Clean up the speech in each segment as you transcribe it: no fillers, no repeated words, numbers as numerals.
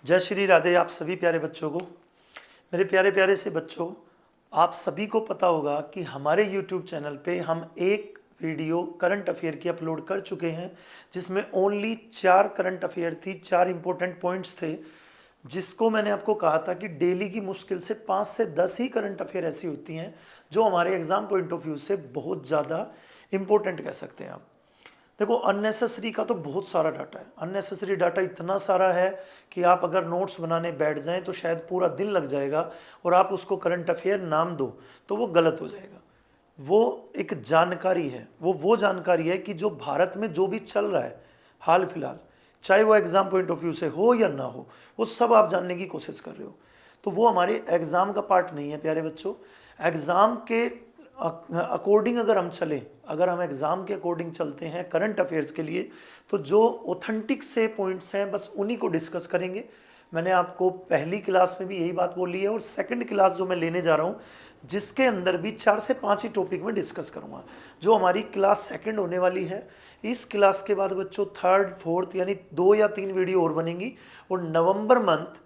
जय श्री राधे आप सभी प्यारे बच्चों को। मेरे प्यारे प्यारे से बच्चों, आप सभी को पता होगा कि हमारे YouTube चैनल पे हम एक वीडियो करंट अफेयर की अपलोड कर चुके हैं, जिसमें ओनली 4 करंट अफेयर थी, 4 इंपॉर्टेंट पॉइंट्स थे, जिसको मैंने आपको कहा था कि डेली की मुश्किल से 5 से 10 ही करंट अफेयर ऐसी होती हैं जो हमारे एग्जाम पॉइंट ऑफ व्यू से बहुत ज़्यादा इंपॉर्टेंट कह सकते हैं आप। देखो, अननेसेसरी का तो बहुत सारा डाटा है। अननेसेसरी डाटा इतना सारा है कि आप अगर नोट्स बनाने बैठ जाएं तो शायद पूरा दिन लग जाएगा, और आप उसको करंट अफेयर नाम दो तो वो गलत हो जाएगा। वो एक जानकारी है, वो जानकारी है कि जो भारत में जो भी चल रहा है हाल फिलहाल, चाहे वो एग्जाम पॉइंट ऑफ व्यू से हो या ना हो, वो सब आप जानने की कोशिश कर रहे हो। तो वो हमारे एग्जाम का पार्ट नहीं है प्यारे बच्चों। एग्जाम के अकॉर्डिंग अगर हम चलें, अगर हम एग्ज़ाम के अकॉर्डिंग चलते हैं करंट अफेयर्स के लिए, तो जो ऑथेंटिक से पॉइंट्स हैं बस उन्हीं को डिस्कस करेंगे। मैंने आपको पहली क्लास में भी यही बात बोली है, और सेकंड क्लास जो मैं लेने जा रहा हूँ जिसके अंदर भी 4 से 5 ही टॉपिक में डिस्कस करूँगा, जो हमारी क्लास सेकंड होने वाली है। इस क्लास के बाद बच्चों थर्ड फोर्थ यानी 2 या 3 वीडियो और बनेंगी, और नवंबर मंथ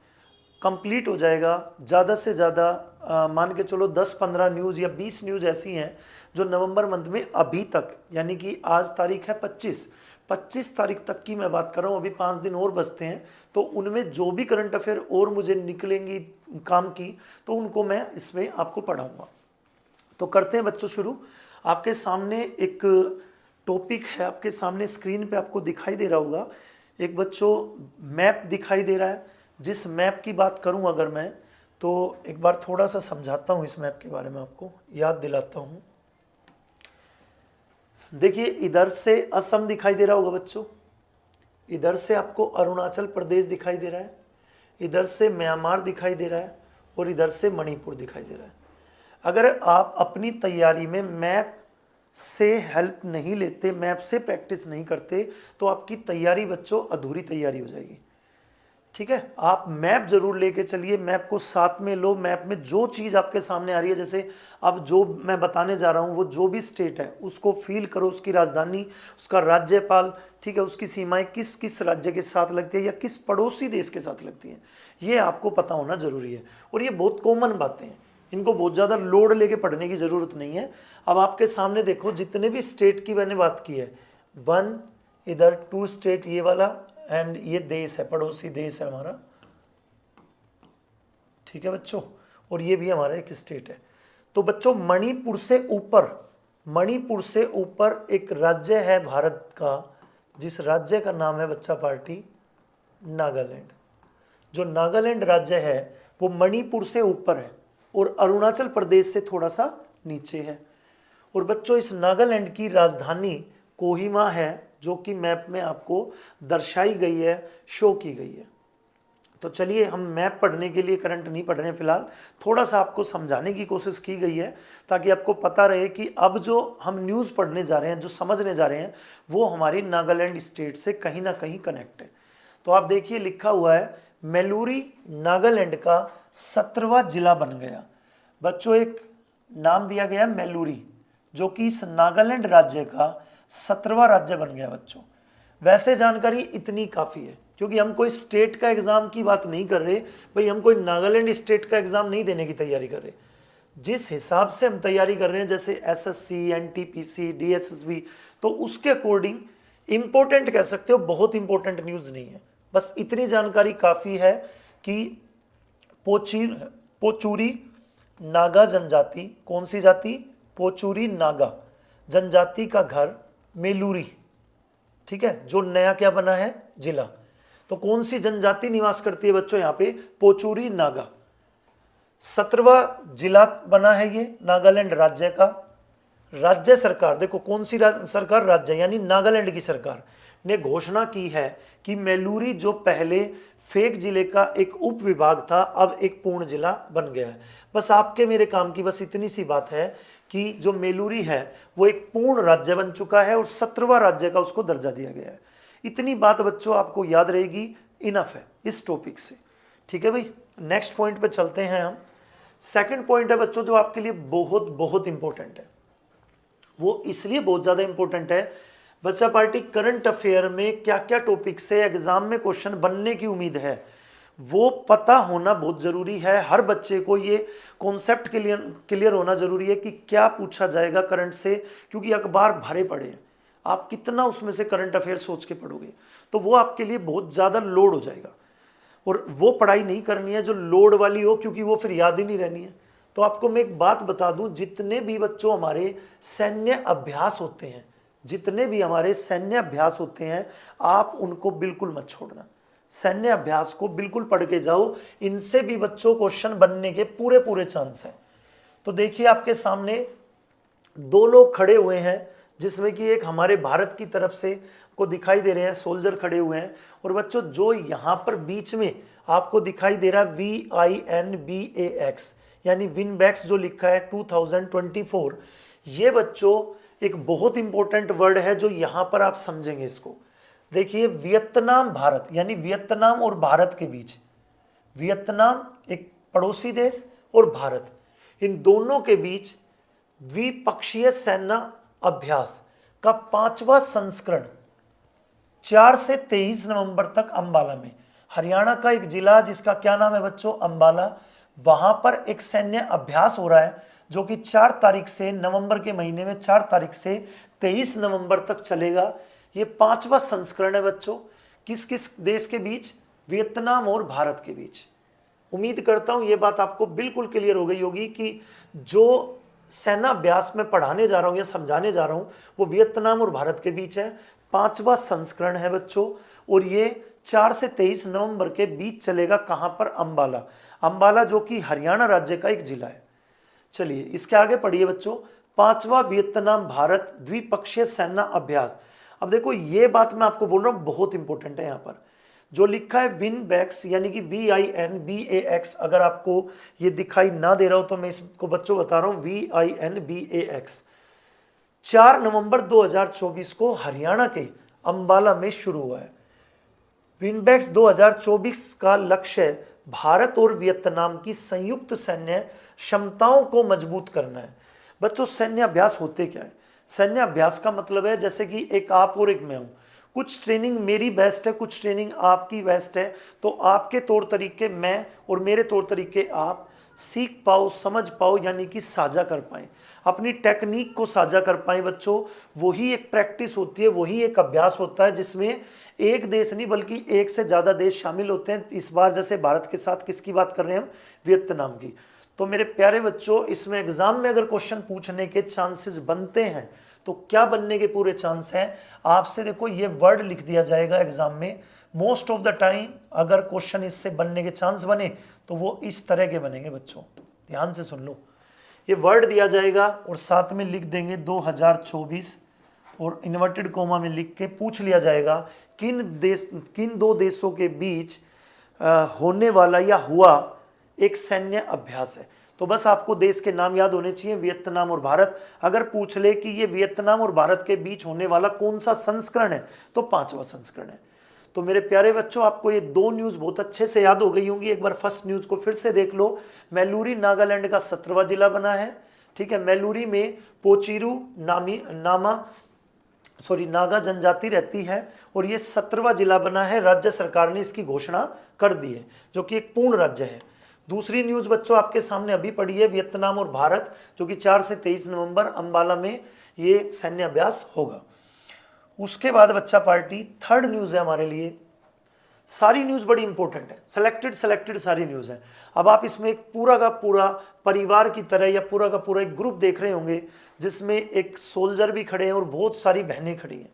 कंप्लीट हो जाएगा। ज़्यादा से ज़्यादा मान के चलो 10-15 न्यूज़ या 20 न्यूज़ ऐसी हैं जो नवंबर मंथ में अभी तक, यानी कि आज तारीख है 25 तारीख तक की मैं बात कर रहा हूँ, अभी 5 दिन और बचते हैं, तो उनमें जो भी करंट अफेयर और मुझे निकलेंगी काम की, तो उनको मैं इसमें आपको पढ़ाऊँगा। तो करते हैं बच्चों शुरू। आपके सामने एक टॉपिक है, आपके सामने स्क्रीन पे आपको दिखाई दे रहा होगा एक बच्चों मैप दिखाई दे रहा है। जिस मैप की बात करूं अगर मैं, तो एक बार थोड़ा सा समझाता हूं इस मैप के बारे में, आपको याद दिलाता हूं। देखिए, इधर से असम दिखाई दे रहा होगा बच्चों, इधर से आपको अरुणाचल प्रदेश दिखाई दे रहा है, इधर से म्यांमार दिखाई दे रहा है, और इधर से मणिपुर दिखाई दे रहा है। अगर आप अपनी तैयारी में मैप से हेल्प नहीं लेते, मैप से प्रैक्टिस नहीं करते, तो आपकी तैयारी बच्चों अधूरी तैयारी हो जाएगी। ठीक है, आप मैप जरूर लेके चलिए, मैप को साथ में लो। मैप में जो चीज़ आपके सामने आ रही है, जैसे अब जो मैं बताने जा रहा हूँ, वो जो भी स्टेट है उसको फील करो, उसकी राजधानी, उसका राज्यपाल, ठीक है, उसकी सीमाएं किस किस राज्य के साथ लगती है या किस पड़ोसी देश के साथ लगती हैं, ये आपको पता होना जरूरी है। और ये बहुत कॉमन बातें हैं, इनको बहुत ज़्यादा लोड लेके पढ़ने की ज़रूरत नहीं है। अब आपके सामने देखो, जितने भी स्टेट की मैंने बात की है, 1 इधर, 2 स्टेट ये वाला, एंड ये देश है, पड़ोसी देश है हमारा, ठीक है बच्चों, और ये भी हमारा एक स्टेट है। तो बच्चों मणिपुर से ऊपर, मणिपुर से ऊपर एक राज्य है भारत का, जिस राज्य का नाम है बच्चा पार्टी नागालैंड। जो नागालैंड राज्य है वो मणिपुर से ऊपर है और अरुणाचल प्रदेश से थोड़ा सा नीचे है। और बच्चों इस नागालैंड की राजधानी कोहिमा है, जो कि मैप में आपको दर्शाई गई है, शो की गई है। तो चलिए, हम मैप पढ़ने के लिए करंट नहीं पढ़ रहे हैं फिलहाल, थोड़ा सा आपको समझाने की कोशिश की गई है ताकि आपको पता रहे कि अब जो हम न्यूज़ पढ़ने जा रहे हैं, जो समझने जा रहे हैं, वो हमारी नागालैंड स्टेट से कहीं ना कहीं कनेक्ट है। तो आप देखिए, लिखा हुआ है मेलूरी नागालैंड का 17वां जिला बन गया। बच्चों एक नाम दिया गया मेलूरी, जो कि इस नागालैंड राज्य का 17वां राज्य बन गया बच्चों। वैसे जानकारी इतनी काफ़ी है, क्योंकि हम कोई स्टेट का एग्ज़ाम की बात नहीं कर रहे भाई, हम कोई नागालैंड स्टेट का एग्ज़ाम नहीं देने की तैयारी कर रहे। जिस हिसाब से हम तैयारी कर रहे हैं, जैसे एसएससी, एनटीपीसी, डीएसएसबी, तो उसके अकॉर्डिंग इंपॉर्टेंट कह सकते हो, बहुत इंपॉर्टेंट न्यूज़ नहीं है। बस इतनी जानकारी काफ़ी है कि पोचूरी नागा जनजाति, कौन सी जाति? पोचूरी नागा जनजाति का घर मेलूरी, ठीक है, जो नया क्या बना है जिला। तो कौन सी जनजाति निवास करती है बच्चों यहाँ पे? पोचूरी नागा। 17वां जिला बना है ये नागालैंड राज्य का। राज्य सरकार, देखो कौन सी सरकार? राज्य यानी नागालैंड की सरकार ने घोषणा की है कि मेलूरी, जो पहले फेक जिले का एक उप विभाग था, अब एक पूर्ण जिला बन गया है। बस आपके मेरे काम की बस इतनी सी बात है कि जो मेलूरी है वो एक पूर्ण राज्य बन चुका है और 17वां राज्य का उसको दर्जा दिया गया है। इतनी बात बच्चों आपको याद रहेगी, इनफ है इस टॉपिक से। ठीक है भाई, नेक्स्ट पॉइंट पे चलते हैं हम। सेकंड पॉइंट है बच्चों जो आपके लिए बहुत बहुत इंपॉर्टेंट है। वो इसलिए बहुत ज़्यादा इंपॉर्टेंट है, बच्चा पार्टी करंट अफेयर में क्या क्या टॉपिक से एग्जाम में क्वेश्चन बनने की उम्मीद है, वो पता होना बहुत जरूरी है। हर बच्चे को ये कॉन्सेप्ट क्लियर होना जरूरी है कि क्या पूछा जाएगा करंट से, क्योंकि अखबार भरे पड़े हैं। आप कितना उसमें से करंट अफेयर सोच के पढ़ोगे, तो वो आपके लिए बहुत ज़्यादा लोड हो जाएगा। और वो पढ़ाई नहीं करनी है जो लोड वाली हो, क्योंकि वो फिर याद ही नहीं रहनी है। तो आपको मैं एक बात बता दूं, जितने भी बच्चों हमारे सैन्य अभ्यास होते हैं, जितने भी हमारे सैन्य अभ्यास होते हैं, आप उनको बिल्कुल मत छोड़ना। सैन्य अभ्यास को बिल्कुल पढ़ के जाओ, इनसे भी बच्चों क्वेश्चन बनने के पूरे पूरे चांस हैं। तो देखिए आपके सामने दो लोग खड़े हुए हैं, जिसमें कि एक हमारे भारत की तरफ से को दिखाई दे रहे हैं, सोल्जर खड़े हुए हैं। और बच्चों जो यहाँ पर बीच में आपको दिखाई दे रहा है VINBAX, यानी विनबैक्स जो लिखा है 2024, ये बच्चों एक बहुत इंपॉर्टेंट वर्ड है जो यहाँ पर आप समझेंगे इसको। देखिए वियतनाम भारत, यानी वियतनाम और भारत के बीच, वियतनाम एक पड़ोसी देश और भारत, इन दोनों के बीच द्विपक्षीय सेना अभ्यास का 5वां संस्करण 4 से 23 नवंबर तक अंबाला में, हरियाणा का एक जिला जिसका क्या नाम है बच्चों, अंबाला, वहां पर एक सैन्य अभ्यास हो रहा है जो कि 4 तारीख से, नवंबर के महीने में 4 तारीख से 23 नवंबर तक चलेगा। ये 5वां संस्करण है बच्चों। किस किस देश के बीच? वियतनाम और भारत के बीच। उम्मीद करता हूं ये बात आपको बिल्कुल क्लियर हो गई होगी कि जो सेना अभ्यास में पढ़ाने जा रहा हूं या समझाने जा रहा हूं वो वियतनाम और भारत के बीच है। 5वां संस्करण है बच्चों, और ये 4 से 23 नवंबर के बीच चलेगा। कहां पर? अंबाला। अंबाला जो कि हरियाणा राज्य का एक जिला है। चलिए इसके आगे पढ़िए बच्चों, 5वां वियतनाम भारत द्विपक्षीय सेना अभ्यास। अब देखो ये बात मैं आपको बोल रहा हूं बहुत इंपॉर्टेंट है। यहां पर जो लिखा है विनबैक्स, यानी कि VINBAX, अगर आपको ये दिखाई ना दे रहा हो तो मैं इसको बच्चों बता रहा हूं, VINBAX 4 नवंबर 2024 को हरियाणा के अंबाला में शुरू हुआ है। विनबैक्स 2024 का लक्ष्य भारत और वियतनाम की संयुक्त सैन्य क्षमताओं को मजबूत करना है। बच्चों सैन्य अभ्यास होते क्या है? सैन्य अभ्यास का मतलब है जैसे कि एक आप और एक मैं हूं, कुछ ट्रेनिंग मेरी बेस्ट है, कुछ ट्रेनिंग आपकी बेस्ट है, तो आपके तौर तरीके मैं और मेरे तौर तरीके आप सीख पाओ, समझ पाओ, यानी कि साझा कर पाए, अपनी टेक्निक को साझा कर पाए बच्चों। वही एक प्रैक्टिस होती है, वही एक अभ्यास होता है जिसमें एक देश नहीं बल्कि एक से ज़्यादा देश शामिल होते हैं। इस बार जैसे भारत के साथ किसकी बात कर रहे हैं हम? वियतनाम की। तो मेरे प्यारे बच्चों, इसमें एग्जाम में अगर क्वेश्चन पूछने के चांसेस बनते हैं तो क्या बनने के पूरे चांस हैं? आपसे देखो ये वर्ड लिख दिया जाएगा एग्जाम में। मोस्ट ऑफ द टाइम अगर क्वेश्चन इससे बनने के चांस बने तो वो इस तरह के बनेंगे बच्चों, ध्यान से सुन लो। ये वर्ड दिया जाएगा और साथ में लिख देंगे 2024 और इन्वर्टेड कोमा में लिख के पूछ लिया जाएगा किन दो देशों के बीच होने वाला या हुआ एक सैन्य अभ्यास है। तो बस आपको देश के नाम याद होने चाहिए, वियतनाम और भारत। अगर पूछ ले कि ये वियतनाम और भारत के बीच होने वाला कौन सा संस्करण है तो 5वां संस्करण है। तो मेरे प्यारे बच्चों, आपको ये 2 न्यूज़ बहुत अच्छे से याद हो गई होंगी। एक बार फर्स्ट न्यूज़ को फिर से देख लो। मैलूरी नागालैंड का 17वां जिला बना है। ठीक है, मैलूरी में पोचीरू नागा जनजाति रहती है और ये 17वां जिला बना है। राज्य सरकार ने इसकी घोषणा कर दी है, जो कि एक पूर्ण राज्य है। दूसरी न्यूज़ बच्चों आपके सामने अभी पड़ी है, वियतनाम और भारत, जो कि 4 से 23 नवंबर अंबाला में ये सैन्य अभ्यास होगा। उसके बाद बच्चा पार्टी थर्ड न्यूज़ है हमारे लिए। सारी न्यूज़ बड़ी इंपॉर्टेंट है, सेलेक्टेड सारी न्यूज़ है। अब आप इसमें एक पूरा का पूरा परिवार की तरह या पूरा का पूरा एक ग्रुप देख रहे होंगे, जिसमें एक सोल्जर भी खड़े हैं और बहुत सारी बहनें खड़ी हैं।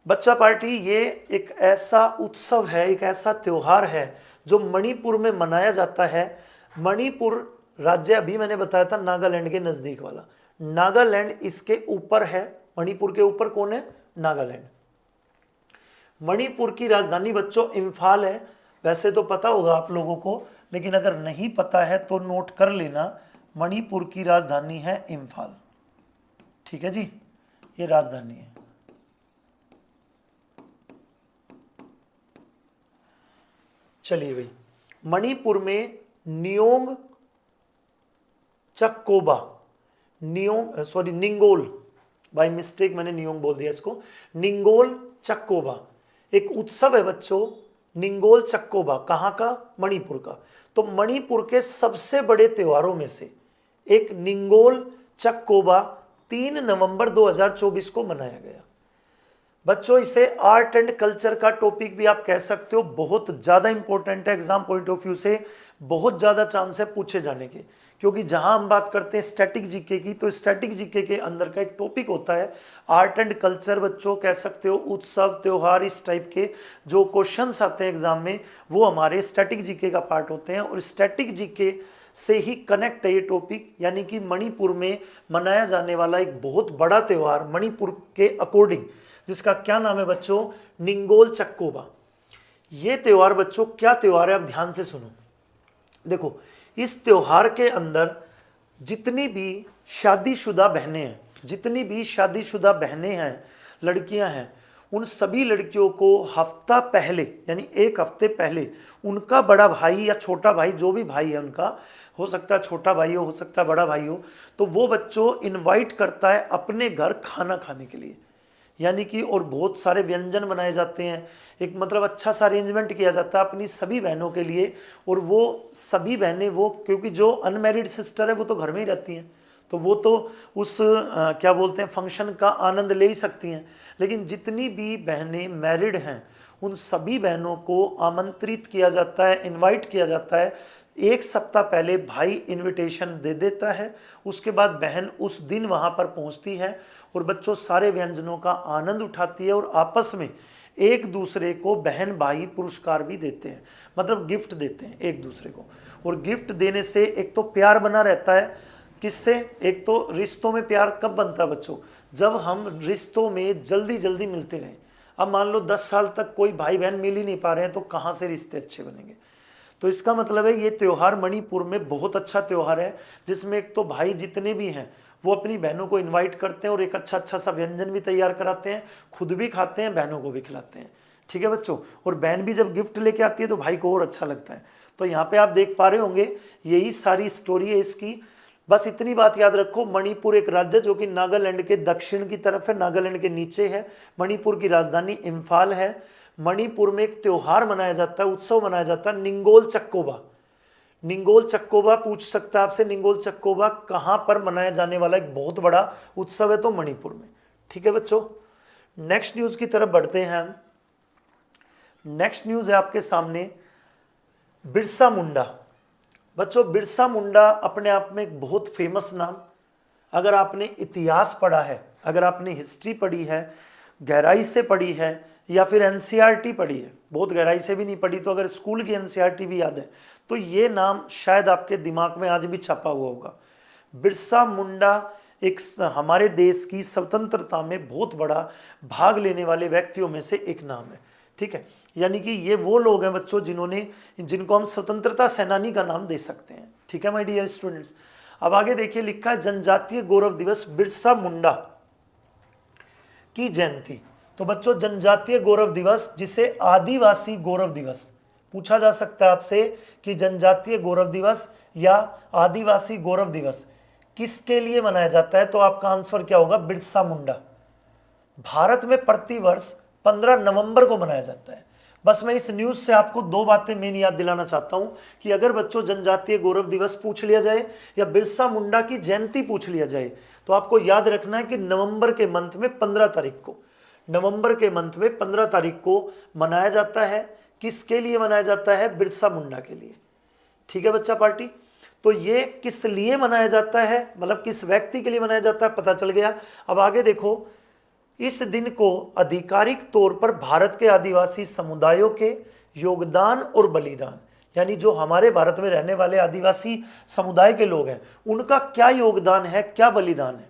बच्चा पार्टी ये एक ऐसा उत्सव है, एक ऐसा त्योहार है जो मणिपुर में मनाया जाता है। मणिपुर राज्य अभी मैंने बताया था नागालैंड के नज़दीक वाला, नागालैंड इसके ऊपर है। मणिपुर के ऊपर कौन है? नागालैंड। मणिपुर की राजधानी बच्चों इम्फाल है। वैसे तो पता होगा आप लोगों को, लेकिन अगर नहीं पता है तो नोट कर लेना, मणिपुर की राजधानी है इम्फाल। ठीक है जी, ये राजधानी है। चलिए भाई, मणिपुर में निंगोल, बाय मिस्टेक मैंने नियोंग बोल दिया इसको, निंगोल चक्कोबा एक उत्सव है बच्चों। निंगोल चक्कोबा, कहाँ का? मणिपुर का। तो मणिपुर के सबसे बड़े त्योहारों में से एक निंगोल चक्कोबा 3 नवंबर 2024 को मनाया गया। बच्चों इसे आर्ट एंड कल्चर का टॉपिक भी आप कह सकते हो, बहुत ज़्यादा इंपॉर्टेंट है एग्जाम पॉइंट ऑफ व्यू से, बहुत ज़्यादा चांस है पूछे जाने के, क्योंकि जहां हम बात करते हैं स्टैटिक जीके की, तो स्टैटिक जीके के अंदर का एक टॉपिक होता है आर्ट एंड कल्चर। बच्चों कह सकते हो उत्सव त्योहार, इस टाइप के जो क्वेश्चंस आते हैं एग्जाम में वो हमारे स्टैटिक जीके का पार्ट होते हैं, और स्टैटिक जीके से ही कनेक्ट है ये टॉपिक। यानी कि मणिपुर में मनाया जाने वाला एक बहुत बड़ा त्यौहार मणिपुर के अकॉर्डिंग, जिसका क्या नाम है बच्चों? निंगोल चक्कोबा। ये त्योहार बच्चों क्या त्योहार है, आप ध्यान से सुनो। देखो इस त्योहार के अंदर जितनी भी शादीशुदा बहनें हैं, जितनी भी शादीशुदा बहनें हैं, लड़कियां हैं, उन सभी लड़कियों को हफ्ता पहले यानी एक हफ्ते पहले उनका बड़ा भाई या छोटा भाई, जो भी भाई है उनका, हो सकता है छोटा भाई हो सकता है बड़ा भाई हो, तो वो बच्चों इनवाइट करता है अपने घर खाना खाने के लिए। यानी कि और बहुत सारे व्यंजन बनाए जाते हैं, एक मतलब अच्छा सा अरेंजमेंट किया जाता है अपनी सभी बहनों के लिए। और वो सभी बहनें, वो क्योंकि जो अनमैरिड सिस्टर है वो तो घर में ही रहती हैं, तो वो तो उस क्या बोलते हैं फंक्शन का आनंद ले ही सकती हैं। लेकिन जितनी भी बहनें मैरिड हैं उन सभी बहनों को आमंत्रित किया जाता है, इनवाइट किया जाता है। एक सप्ताह पहले भाई इनविटेशन दे देता है, उसके बाद बहन उस दिन वहाँ पर पहुँचती है और बच्चों सारे व्यंजनों का आनंद उठाती है, और आपस में एक दूसरे को बहन भाई पुरस्कार भी देते हैं, मतलब गिफ्ट देते हैं एक दूसरे को। और गिफ्ट देने से एक तो प्यार बना रहता है, किससे? एक तो रिश्तों में प्यार कब बनता है बच्चों? जब हम रिश्तों में जल्दी जल्दी मिलते रहें। अब मान लो 10 साल तक कोई भाई बहन मिल ही नहीं पा रहे हैं, तो कहाँ से रिश्ते अच्छे बनेंगे? तो इसका मतलब है ये त्यौहार मणिपुर में बहुत अच्छा त्यौहार है, जिसमें एक तो भाई जितने भी हैं वो अपनी बहनों को इनवाइट करते हैं और एक अच्छा अच्छा सा व्यंजन भी तैयार कराते हैं, खुद भी खाते हैं, बहनों को भी खिलाते हैं। ठीक है बच्चों, और बहन भी जब गिफ्ट लेके आती है तो भाई को और अच्छा लगता है। तो यहाँ पे आप देख पा रहे होंगे यही सारी स्टोरी है इसकी। बस इतनी बात याद रखो, मणिपुर एक राज्य जो कि नागालैंड के दक्षिण की तरफ है, नागालैंड के नीचे है। मणिपुर की राजधानी इम्फाल है। मणिपुर में एक त्योहार मनाया जाता है, उत्सव मनाया जाता है, निंगोल चक्कोबा। निंगोल चक्कोबा पूछ सकता है आपसे, निंगोल चक्कोबा कहां पर मनाया जाने वाला एक बहुत बड़ा उत्सव है? तो मणिपुर में। ठीक है बच्चों, नेक्स्ट न्यूज की तरफ बढ़ते हैं हम। नेक्स्ट न्यूज है आपके सामने बिरसा मुंडा। बच्चों बिरसा मुंडा अपने आप में एक बहुत फेमस नाम। अगर आपने इतिहास पढ़ा है, अगर आपने हिस्ट्री पढ़ी है, गहराई से पढ़ी है, या फिर एनसीईआरटी पढ़ी है, बहुत गहराई से भी नहीं पढ़ी तो अगर स्कूल की एनसीईआरटी भी याद है, तो ये नाम शायद आपके दिमाग में आज भी छपा हुआ होगा। बिरसा मुंडा एक हमारे देश की स्वतंत्रता में बहुत बड़ा भाग लेने वाले व्यक्तियों में से एक नाम है। ठीक है, यानी कि ये वो लोग हैं बच्चों जिनको हम स्वतंत्रता सेनानी का नाम दे सकते हैं। ठीक है माय डियर स्टूडेंट्स, अब आगे देखिए, लिखा है जनजातीय गौरव दिवस बिरसा मुंडा की जयंती। तो बच्चों जनजातीय गौरव दिवस, जिसे आदिवासी गौरव दिवस पूछा जा सकता है आपसे, कि जनजातीय गौरव दिवस या आदिवासी गौरव दिवस किसके लिए मनाया जाता है? तो आपका आंसर क्या होगा? बिरसा मुंडा। भारत में प्रतिवर्ष 15 नवंबर को मनाया जाता है। बस मैं इस न्यूज से आपको दो बातें मेन याद दिलाना चाहता हूं कि अगर बच्चों जनजातीय गौरव दिवस पूछ लिया जाए या बिरसा मुंडा की जयंती पूछ लिया जाए, तो आपको याद रखना है कि नवंबर के मंथ में 15 तारीख को, नवंबर के मंथ में 15 तारीख को मनाया जाता है। किसके लिए मनाया जाता है? बिरसा मुंडा के लिए। ठीक है बच्चा पार्टी, तो ये किस लिए मनाया जाता है, मतलब किस व्यक्ति के लिए मनाया जाता है, पता चल गया। अब आगे देखो, इस दिन को आधिकारिक तौर पर भारत के आदिवासी समुदायों के योगदान और बलिदान, यानी जो हमारे भारत में रहने वाले आदिवासी समुदाय के लोग हैं उनका क्या योगदान है, क्या बलिदान है,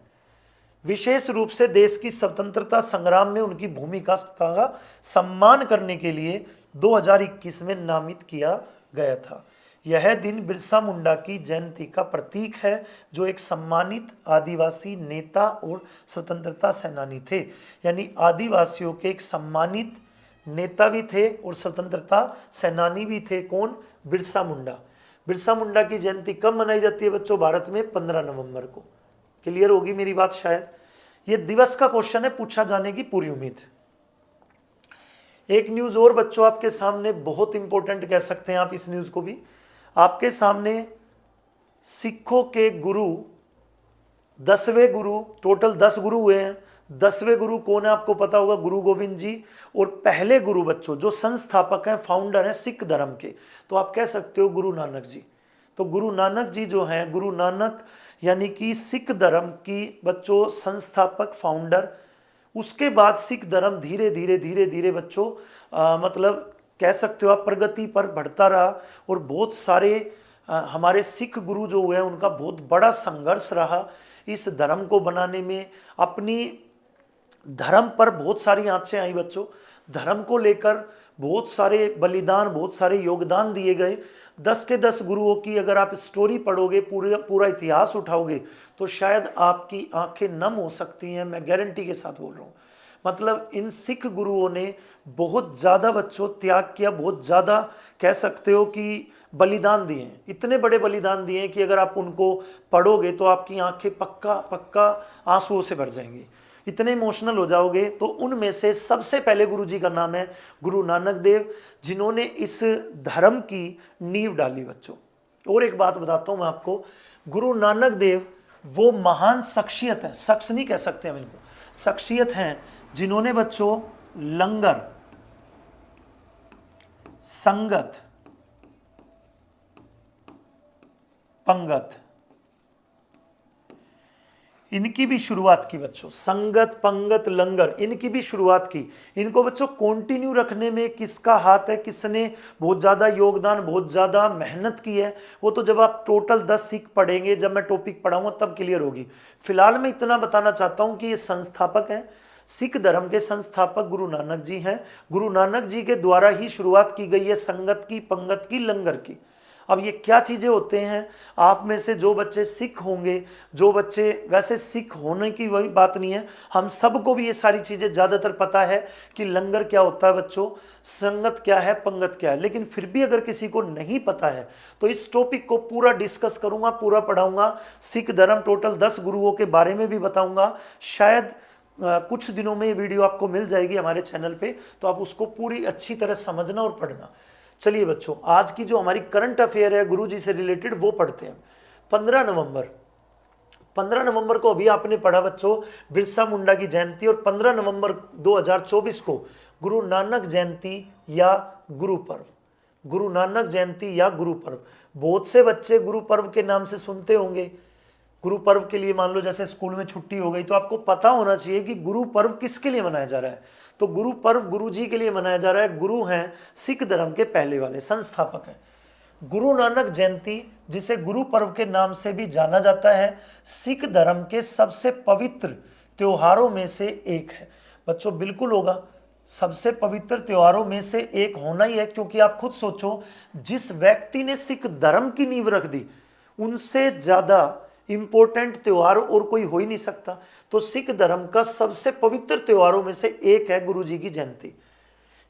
विशेष रूप से देश की स्वतंत्रता संग्राम में उनकी भूमिका का सम्मान करने के लिए 2021 में नामित किया गया था। यह दिन बिरसा मुंडा की जयंती का प्रतीक है, जो एक सम्मानित आदिवासी नेता और स्वतंत्रता सेनानी थे। यानी आदिवासियों के एक सम्मानित नेता भी थे और स्वतंत्रता सेनानी भी थे। कौन? बिरसा मुंडा। बिरसा मुंडा की जयंती कब मनाई जाती है बच्चों? भारत में 15 नवंबर को। क्लियर होगी मेरी बात शायद। ये दिवस का क्वेश्चन है, पूछा जाने की पूरी उम्मीद। एक न्यूज़ और बच्चों आपके सामने, बहुत इंपॉर्टेंट कह सकते हैं आप इस न्यूज़ को भी। आपके सामने सिखों के गुरु, 10वें गुरु, टोटल 10 गुरु हुए हैं। 10वें गुरु कौन है आपको पता होगा, गुरु गोविंद जी। और पहले गुरु बच्चों जो संस्थापक हैं, फाउंडर हैं सिख धर्म के, तो आप कह सकते हो गुरु नानक जी। तो गुरु नानक जी जो हैं, गुरु नानक यानी कि सिख धर्म की बच्चों संस्थापक, फाउंडर। उसके बाद सिख धर्म धीरे धीरे धीरे धीरे बच्चों मतलब कह सकते हो आप प्रगति पर बढ़ता रहा। और बहुत सारे हमारे सिख गुरु जो हुए हैं उनका बहुत बड़ा संघर्ष रहा इस धर्म को बनाने में। अपनी धर्म पर बहुत सारी आंचें आई बच्चों, धर्म को लेकर बहुत सारे बलिदान, बहुत सारे योगदान दिए गए। 10 के 10 गुरुओं की अगर आप स्टोरी पढ़ोगे, पूरा इतिहास उठाओगे, तो शायद आपकी आंखें नम हो सकती हैं, मैं गारंटी के साथ बोल रहा हूँ। मतलब इन सिख गुरुओं ने बहुत ज़्यादा बच्चों त्याग किया, बहुत ज़्यादा कह सकते हो कि बलिदान दिए हैं। इतने बड़े बलिदान दिए हैं कि अगर आप उनको पढ़ोगे तो आपकी आंखें पक्का पक्का आंसुओं से भर जाएंगी, इतने इमोशनल हो जाओगे। तो उनमें से सबसे पहले गुरु जी का नाम है गुरु नानक देव, जिन्होंने इस धर्म की नींव डाली बच्चों। और एक बात बताता हूं मैं आपको, गुरु नानक देव वो महान शख्सियत है, शख्स नहीं कह सकते हम इनको, शख्सियत हैं जिन्होंने बच्चों लंगर, संगत, पंगत, इनकी भी शुरुआत की बच्चों। संगत, पंगत, लंगर, इनकी भी शुरुआत की। इनको बच्चों कंटिन्यू रखने में किसका हाथ है, किसने बहुत ज़्यादा योगदान, बहुत ज़्यादा मेहनत की है, वो तो जब आप टोटल 10 सिख पढ़ेंगे, जब मैं टॉपिक पढ़ाऊंगा तब क्लियर होगी। फिलहाल मैं इतना बताना चाहता हूँ कि ये संस्थापक हैं, सिख धर्म के संस्थापक गुरु नानक जी हैं। गुरु नानक जी के द्वारा ही शुरुआत की गई है संगत की, पंगत की, लंगर की। अब ये क्या चीज़ें होते हैं, आप में से जो बच्चे सिख होंगे, जो बच्चे वैसे सिख होने की वही बात नहीं है, हम सबको भी ये सारी चीज़ें ज़्यादातर पता है कि लंगर क्या होता है बच्चों, संगत क्या है, पंगत क्या है। लेकिन फिर भी अगर किसी को नहीं पता है तो इस टॉपिक को पूरा डिस्कस करूँगा, पूरा पढ़ाऊँगा। सिख धर्म टोटल 10 गुरुओं के बारे में भी बताऊँगा। शायद कुछ दिनों में ये वीडियो आपको मिल जाएगी हमारे चैनल पे, तो आप उसको पूरी अच्छी तरह समझना और पढ़ना। चलिए बच्चों, आज की जो हमारी करंट अफेयर है गुरुजी से रिलेटेड वो पढ़ते हैं। 15 नवंबर को अभी आपने पढ़ा बच्चों बिरसा मुंडा की जयंती, और 15 नवंबर 2024 को गुरु नानक जयंती या गुरु पर्व, गुरु नानक जयंती या गुरु पर्व। बहुत से बच्चे गुरु पर्व के नाम से सुनते होंगे। गुरु पर्व के लिए मान लो जैसे स्कूल में छुट्टी हो गई, तो आपको पता होना चाहिए कि गुरु पर्व किसके लिए मनाया जा रहा है। तो गुरु पर्व गुरु जी के लिए मनाया जा रहा है। गुरु हैं सिख धर्म के पहले वाले संस्थापक हैं। गुरु नानक जयंती, जिसे गुरु पर्व के नाम से भी जाना जाता है, सिख धर्म के सबसे पवित्र त्योहारों में से एक है। बच्चों बिल्कुल होगा, सबसे पवित्र त्योहारों में से एक होना ही है, क्योंकि आप खुद सोचो, जिस व्यक्ति ने सिख धर्म की नींव रख दी, उनसे ज़्यादा इंपॉर्टेंट त्योहार और कोई हो ही नहीं सकता। तो सिख धर्म का सबसे पवित्र त्योहारों में से एक है गुरु जी की जयंती।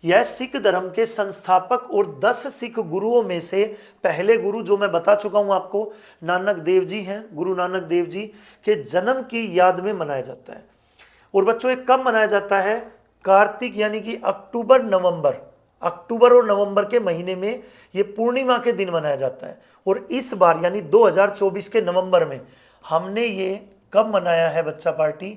यह सिख धर्म के संस्थापक और 10 सिख गुरुओं में से पहले गुरु, जो मैं बता चुका हूं आपको, नानक देव जी हैं। गुरु नानक देव जी के जन्म की याद में मनाया जाता है। और बच्चों ये कब मनाया जाता है, कार्तिक यानी कि अक्टूबर और नवंबर के महीने में ये पूर्णिमा के दिन मनाया जाता है। और इस बार यानी 2024 के नवंबर में हमने ये कब मनाया है बच्चा पार्टी,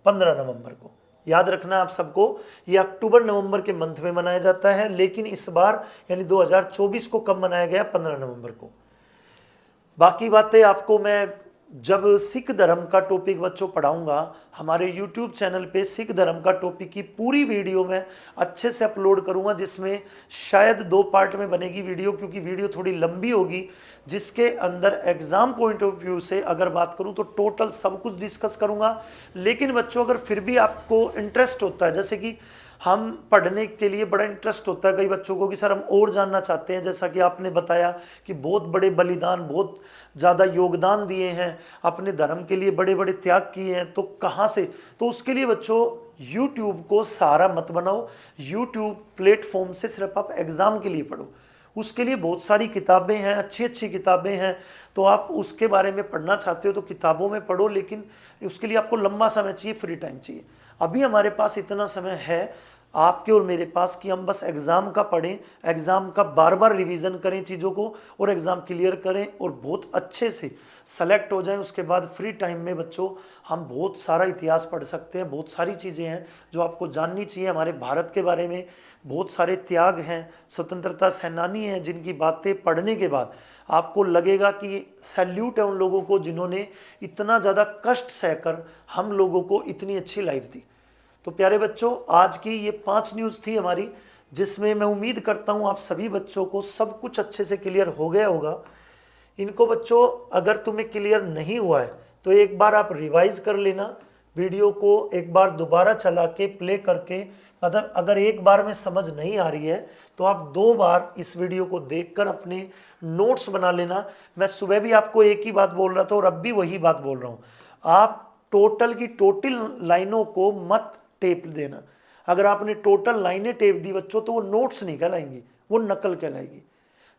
15 नवंबर को। याद रखना आप सबको, ये अक्टूबर नवंबर के मंथ में मनाया जाता है, लेकिन इस बार यानी 2024 को कब मनाया गया, 15 नवंबर को। बाकी बातें आपको मैं जब सिख धर्म का टॉपिक बच्चों पढ़ाऊंगा, हमारे YouTube चैनल पे सिख धर्म का टॉपिक की पूरी वीडियो मैं अच्छे से अपलोड करूंगा, जिसमें शायद 2 पार्ट में बनेगी वीडियो, क्योंकि वीडियो थोड़ी लंबी होगी, जिसके अंदर एग्जाम पॉइंट ऑफ व्यू से अगर बात करूं तो टोटल सब कुछ डिस्कस करूंगा। लेकिन बच्चों अगर फिर भी आपको इंटरेस्ट होता है, जैसे कि हम पढ़ने के लिए बड़ा इंटरेस्ट होता है कई बच्चों को कि सर हम और जानना चाहते हैं, जैसा कि आपने बताया कि बहुत बड़े बलिदान, बहुत ज़्यादा योगदान दिए हैं, अपने धर्म के लिए बड़े बड़े त्याग किए हैं, तो कहाँ से, तो उसके लिए बच्चों YouTube को सहारा मत बनाओ। YouTube प्लेटफॉर्म से सिर्फ आप एग्ज़ाम के लिए पढ़ो, उसके लिए बहुत सारी किताबें हैं, अच्छी अच्छी किताबें हैं। तो आप उसके बारे में पढ़ना चाहते हो तो किताबों में पढ़ो, लेकिन उसके लिए आपको लंबा समय चाहिए, फ्री टाइम चाहिए। अभी हमारे पास इतना समय है, आपके और मेरे पास कि हम बस एग्ज़ाम का पढ़ें, एग्ज़ाम का बार बार रिवीजन करें चीज़ों को और एग्ज़ाम क्लियर करें और बहुत अच्छे से सेलेक्ट हो जाएं। उसके बाद फ्री टाइम में बच्चों हम बहुत सारा इतिहास पढ़ सकते हैं, बहुत सारी चीज़ें हैं जो आपको जाननी चाहिए हमारे भारत के बारे में। बहुत सारे त्याग हैं, स्वतंत्रता सेनानी हैं जिनकी बातें पढ़ने के बाद आपको लगेगा कि सैल्यूट है उन लोगों को जिन्होंने इतना ज़्यादा कष्ट सहकर हम लोगों को इतनी अच्छी लाइफ दी। तो प्यारे बच्चों, आज की ये 5 न्यूज़ थी हमारी, जिसमें मैं उम्मीद करता हूँ आप सभी बच्चों को सब कुछ अच्छे से क्लियर हो गया होगा। इनको बच्चों अगर तुम्हें क्लियर नहीं हुआ है तो एक बार आप रिवाइज कर लेना, वीडियो को एक बार दोबारा चला के प्ले करके, मतलब अगर एक बार में समझ नहीं आ रही है तो आप 2 बार इस वीडियो को देखकर अपने नोट्स बना लेना। मैं सुबह भी आपको एक ही बात बोल रहा था और अब भी वही बात बोल रहा हूँ, आप टोटल की टोटल लाइनों को मत टेप देना। अगर आपने टोटल लाइनें टेप दी बच्चों तो वो नोट्स नहीं कहलाएंगी, वो नकल कहलाएगी।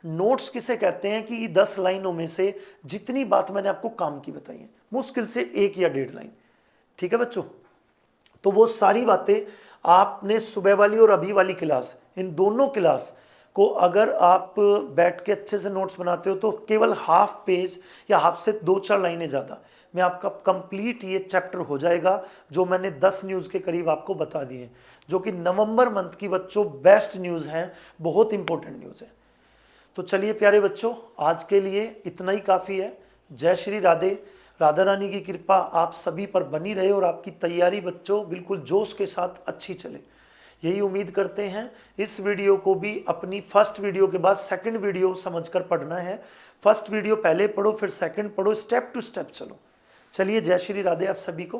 नोट्स किसे कहते हैं कि 10 लाइनों में से जितनी बात मैंने आपको काम की बताई है, मुश्किल से 1 या 1.5 लाइन, ठीक है बच्चों। तो वो सारी बातें आपने सुबह वाली और अभी वाली क्लास, इन दोनों क्लास को अगर आप बैठ के अच्छे से नोट्स बनाते हो तो केवल हाफ पेज या हाफ से 2-4 लाइनें ज़्यादा में आपका कंप्लीट ये चैप्टर हो जाएगा, जो मैंने 10 न्यूज़ के करीब आपको बता दिए हैं, जो कि नवंबर मंथ की बच्चों बेस्ट न्यूज़ हैं, बहुत इंपॉर्टेंट न्यूज़ है। तो चलिए प्यारे बच्चों, आज के लिए इतना ही काफ़ी है। जय श्री राधे। राधा रानी की कृपा आप सभी पर बनी रहे और आपकी तैयारी बच्चों बिल्कुल जोश के साथ अच्छी चले, यही उम्मीद करते हैं। इस वीडियो को भी अपनी फर्स्ट वीडियो के बाद सेकंड वीडियो समझकर पढ़ना है। फर्स्ट वीडियो पहले पढ़ो, फिर सेकंड पढ़ो, स्टेप टू स्टेप चलो। चलिए, जय श्री राधे आप सभी को।